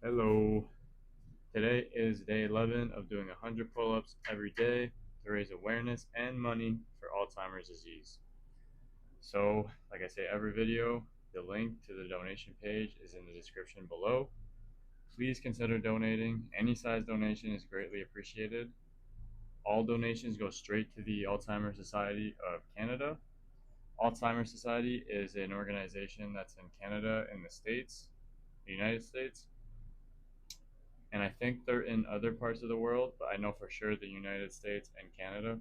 Hello. Today is day 11 of doing 100 pull-ups every day to raise awareness and money for Alzheimer's disease. So, like I say every video, the link to the donation page is in the description below. Please consider donating. Any size donation is greatly appreciated. All donations go straight to the Alzheimer's Society of Canada. Alzheimer's Society is an organization that's in Canada and the United States. And I think they're in other parts of the world, but I know for sure the United States and Canada.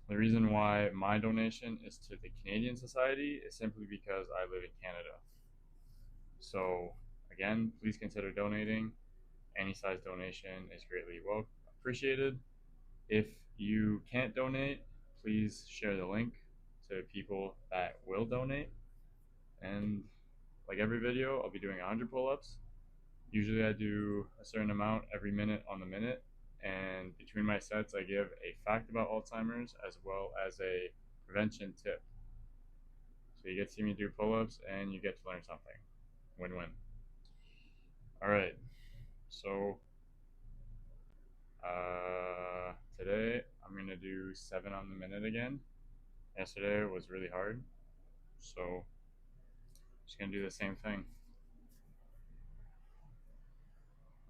The reason why my donation is to the Canadian Society is simply because I live in Canada. So again, please consider donating. Any size donation is greatly appreciated. If you can't donate, please share the link to people that will donate. And like every video, I'll be doing 100 pull-ups. Usually I do a certain amount every minute on the minute, and between my sets I give a fact about Alzheimer's as well as a prevention tip. So you get to see me do pull-ups and you get to learn something. Win-win. Alright, so today I'm going to do 7 on the minute again. Yesterday was really hard, so just going to do the same thing.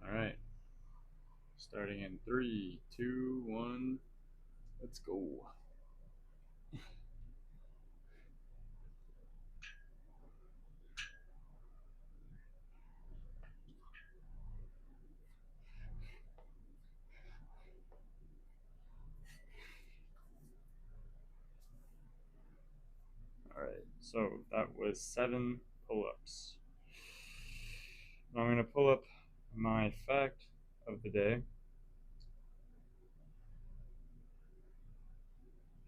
Alright, starting in 3, 2, 1, let's go. Alright, so that was 7 pull-ups. Now I'm going to pull up my fact of the day.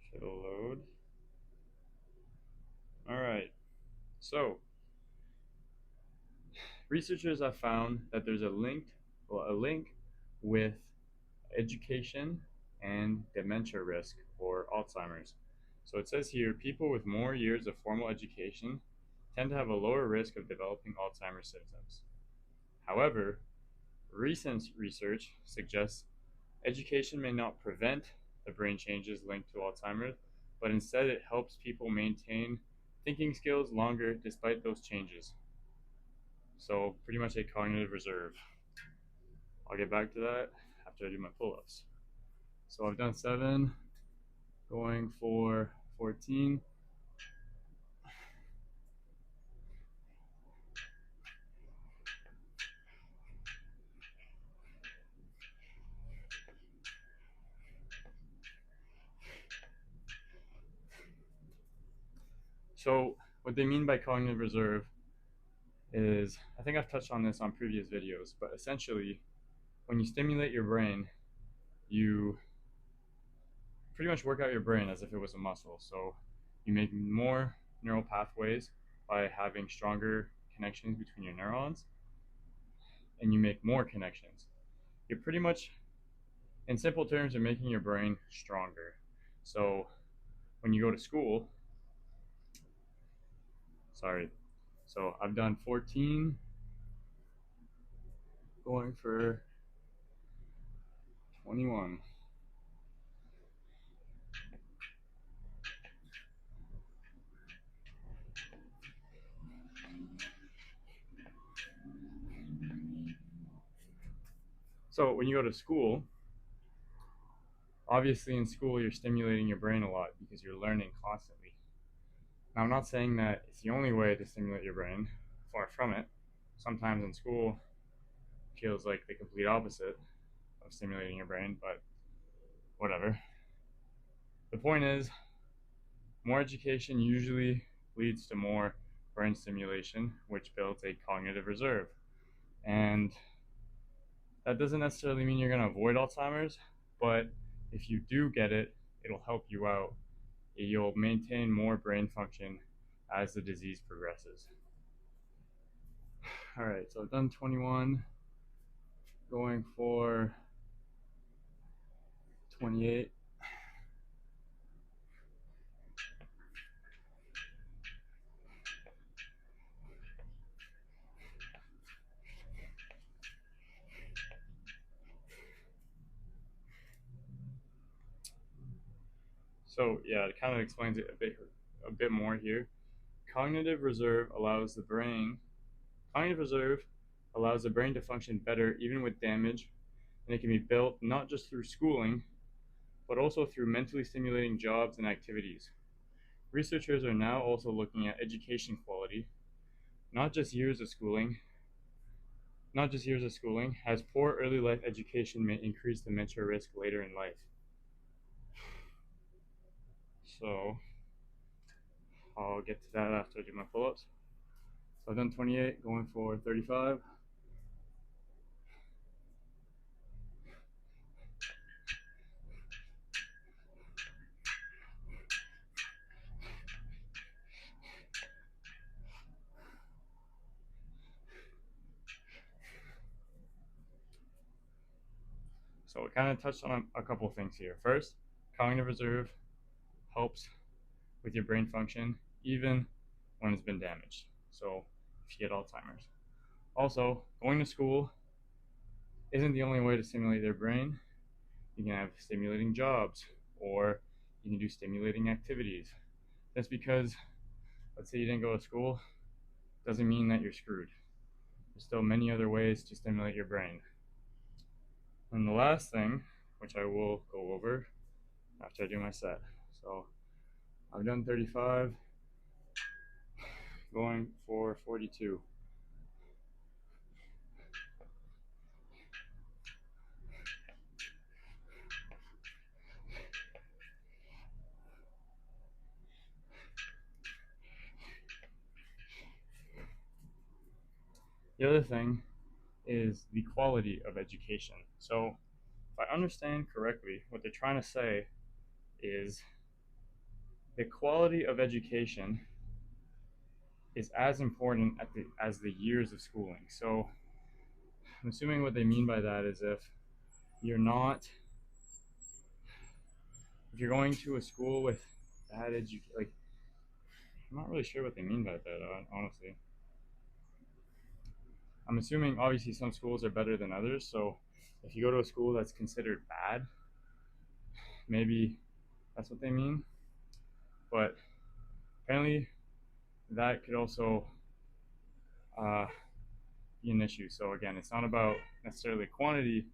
Should load. Alright, so researchers have found that there's a link with education and dementia risk for Alzheimer's. So it says here, people with more years of formal education tend to have a lower risk of developing Alzheimer's symptoms. However, recent research suggests education may not prevent the brain changes linked to Alzheimer's, but instead it helps people maintain thinking skills longer despite those changes. So pretty much a cognitive reserve. I'll get back to that after I do my pull-ups. So I've done 7, going for 14. So what they mean by cognitive reserve is, I think I've touched on this on previous videos, but essentially when you stimulate your brain, you pretty much work out your brain as if it was a muscle. So you make more neural pathways by having stronger connections between your neurons, and you make more connections. You're pretty much, in simple terms, you're making your brain stronger. So when you go to school, so I've done 14, going for 21. So when you go to school, obviously in school you're stimulating your brain a lot because you're learning constantly. Now I'm not saying that it's the only way to stimulate your brain, far from it. Sometimes in school it feels like the complete opposite of stimulating your brain, but whatever. The point is, more education usually leads to more brain stimulation, which builds a cognitive reserve. And that doesn't necessarily mean you're going to avoid Alzheimer's, but if you do get it, it'll help you out. You'll maintain more brain function as the disease progresses. Alright, so I've done 21, going for 28. So yeah, it kind of explains it a bit more here. Cognitive reserve allows the brain. Cognitive reserve allows the brain to function better even with damage, and it can be built not just through schooling, but also through mentally stimulating jobs and activities. Researchers are now also looking at education quality, not just years of schooling, as poor early life education may increase dementia risk later in life. So I'll get to that after I do my pull-ups. So I've done 28, going for 35. So we kind of touched on a couple things here. First, cognitive reserve helps with your brain function even when it's been damaged. So if you get Alzheimer's. Also, going to school isn't the only way to stimulate their brain. You can have stimulating jobs, or you can do stimulating activities. Just because, let's say you didn't go to school, doesn't mean that you're screwed. There's still many other ways to stimulate your brain. And the last thing, which I will go over after I do my set. So I've done 35, going for 42. The other thing is the quality of education. So if I understand correctly, what they're trying to say is the quality of education is as important as the years of schooling. So I'm assuming what they mean by that is if you're going to a school with bad education, like, I'm not really sure what they mean by that, honestly. I'm assuming obviously some schools are better than others, so if you go to a school that's considered bad, maybe that's what they mean. But apparently that could also be an issue. So again, it's not about necessarily quantity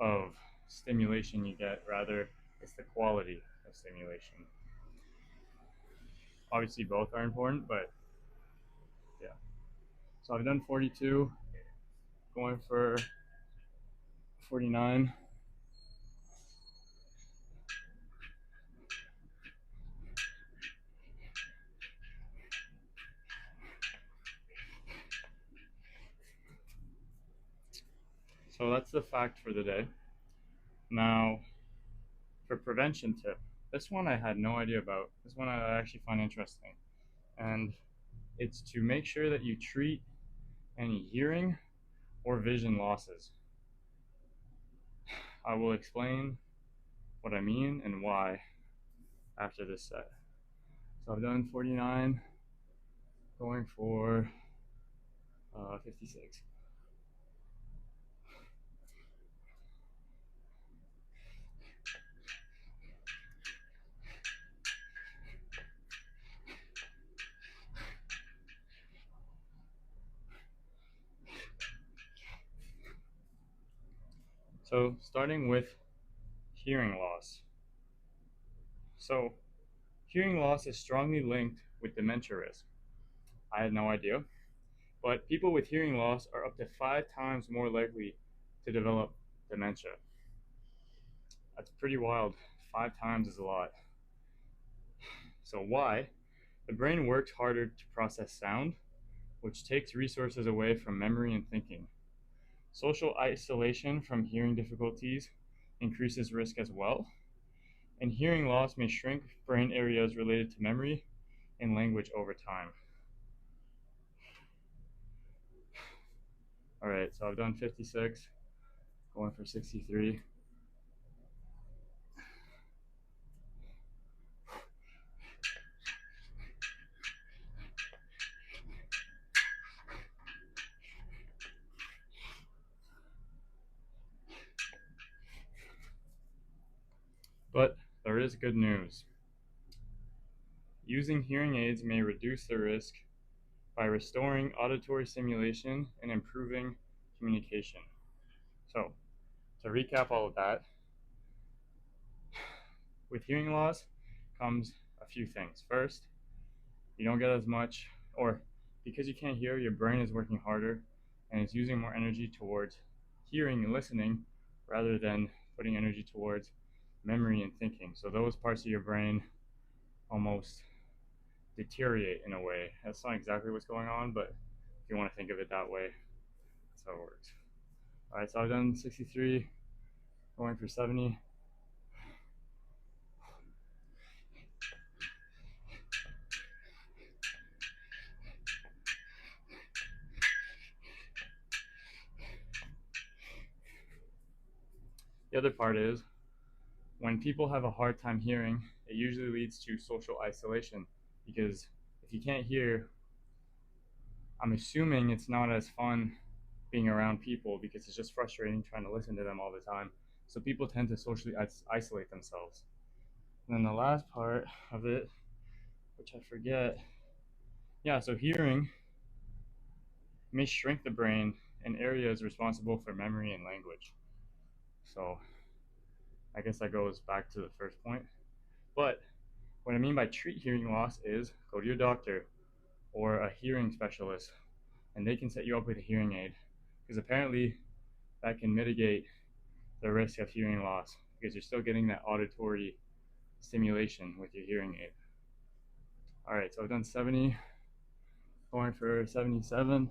of stimulation you get, rather it's the quality of stimulation. Obviously both are important, but yeah. So I've done 42, going for 49. So that's the fact for the day. Now, for prevention tip, this one I had no idea about. This one I actually find interesting. And it's to make sure that you treat any hearing or vision losses. I will explain what I mean and why after this set. So I've done 49, going for 56. So starting with hearing loss. So hearing loss is strongly linked with dementia risk. I had no idea. But people with hearing loss are up to 5 times more likely to develop dementia. That's pretty wild. 5 times is a lot. So why? The brain works harder to process sound, which takes resources away from memory and thinking. Social isolation from hearing difficulties increases risk as well, and hearing loss may shrink brain areas related to memory and language over time. All right, so I've done 56, going for 63. But the there is good news. Using hearing aids may reduce the risk by restoring auditory stimulation and improving communication. So, to recap all of that, with hearing loss comes a few things. First, you don't get as much, or because you can't hear, your brain is working harder and it's using more energy towards hearing and listening rather than putting energy towards memory and thinking. So those parts of your brain almost deteriorate in a way. That's not exactly what's going on, but if you want to think of it that way, that's how it works. All right, so I've done 63, going for 70. The other part is, when people have a hard time hearing, it usually leads to social isolation, because if you can't hear, I'm assuming it's not as fun being around people because it's just frustrating trying to listen to them all the time. So people tend to socially isolate themselves. And then the last part of it, which I forget, yeah, so hearing may shrink the brain in areas responsible for memory and language. So I guess that goes back to the first point. But what I mean by treat hearing loss is go to your doctor or a hearing specialist, and they can set you up with a hearing aid, because apparently that can mitigate the risk of hearing loss because you're still getting that auditory stimulation with your hearing aid. All right, so I've done 70, going for 77.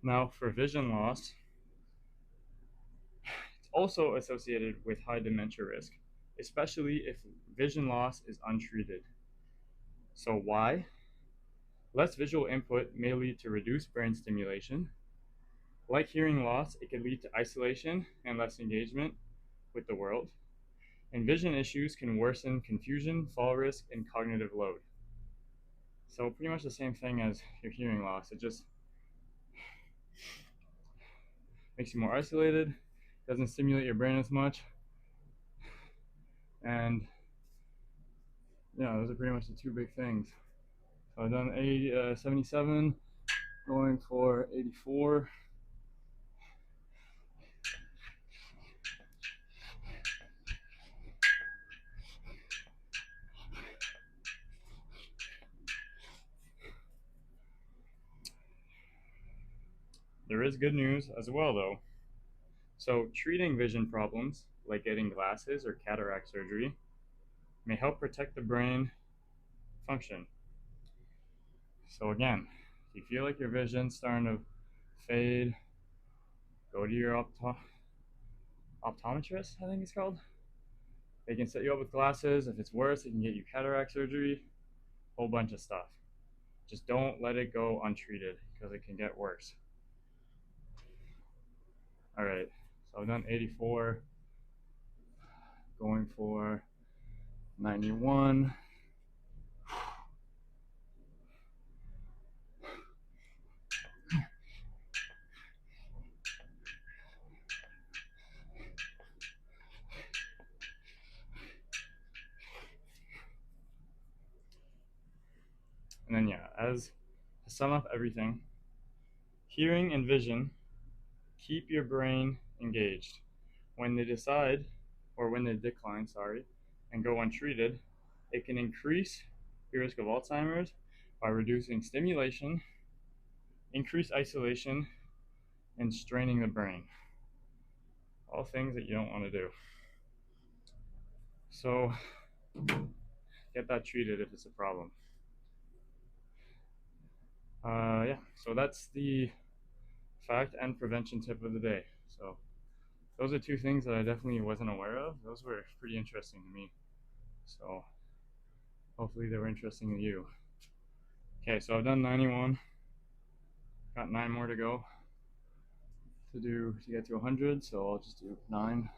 Now for vision loss, it's also associated with high dementia risk, especially if vision loss is untreated. So why? Less visual input may lead to reduced brain stimulation. Like hearing loss, it can lead to isolation and less engagement with the world. And vision issues can worsen confusion, fall risk, and cognitive load. So pretty much the same thing as your hearing loss. It just makes you more isolated, doesn't stimulate your brain as much. And yeah, those are pretty much the two big things. So I've done 77, going for 84. There is good news as well, though. So treating vision problems, like getting glasses or cataract surgery, may help protect the brain function. So again, if you feel like your vision's starting to fade, go to your optometrist, I think it's called. They can set you up with glasses. If it's worse, they can get you cataract surgery, whole bunch of stuff. Just don't let it go untreated because it can get worse. All right, so I've done 84, going for 91. And then yeah, as to sum up everything, hearing and vision keep your brain engaged. When they decline, and go untreated, it can increase your risk of Alzheimer's by reducing stimulation, increase isolation, and straining the brain. All things that you don't want to do. So get that treated if it's a problem. Yeah, so that's the fact and prevention tip of the day. So those are two things that I definitely wasn't aware of. Those were pretty interesting to me. So hopefully they were interesting to you. Okay, so I've done 91. Got 9 more to go to get to 100, so I'll just do 9.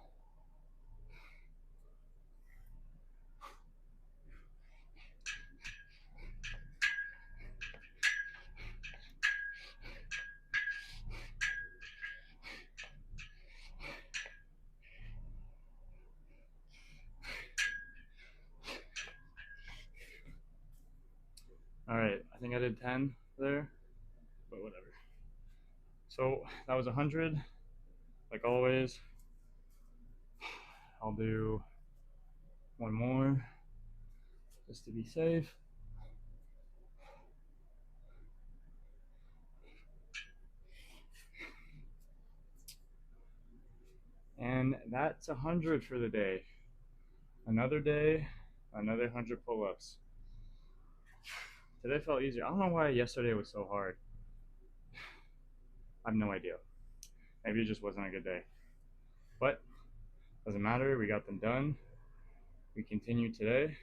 think I did 10 there, but whatever. So that was 100. Like always, I'll do one more just to be safe. And that's 100 for the day. Another day, another 100 pull-ups. Today felt easier. I don't know why yesterday was so hard. I have no idea. Maybe it just wasn't a good day. But doesn't matter, we got them done. We continue today.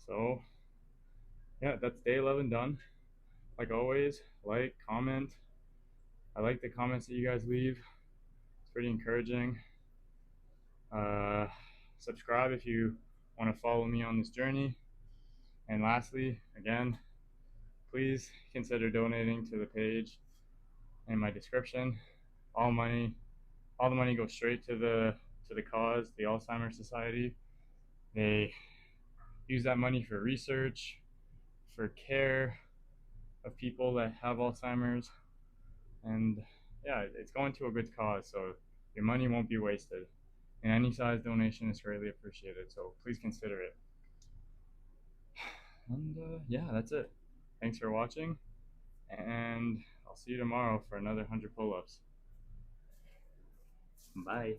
So yeah, that's day 11 done. Like always, like, comment. I like the comments that you guys leave. It's pretty encouraging. Subscribe if you want to follow me on this journey. And lastly, again, please consider donating to the page in my description. All the money goes straight to the cause, the Alzheimer's Society. They use that money for research, for care of people that have Alzheimer's, and yeah, it's going to a good cause, so your money won't be wasted. And any size donation is greatly appreciated, so please consider it. And yeah, that's it. Thanks for watching, and I'll see you tomorrow for another 100 pull-ups. Bye.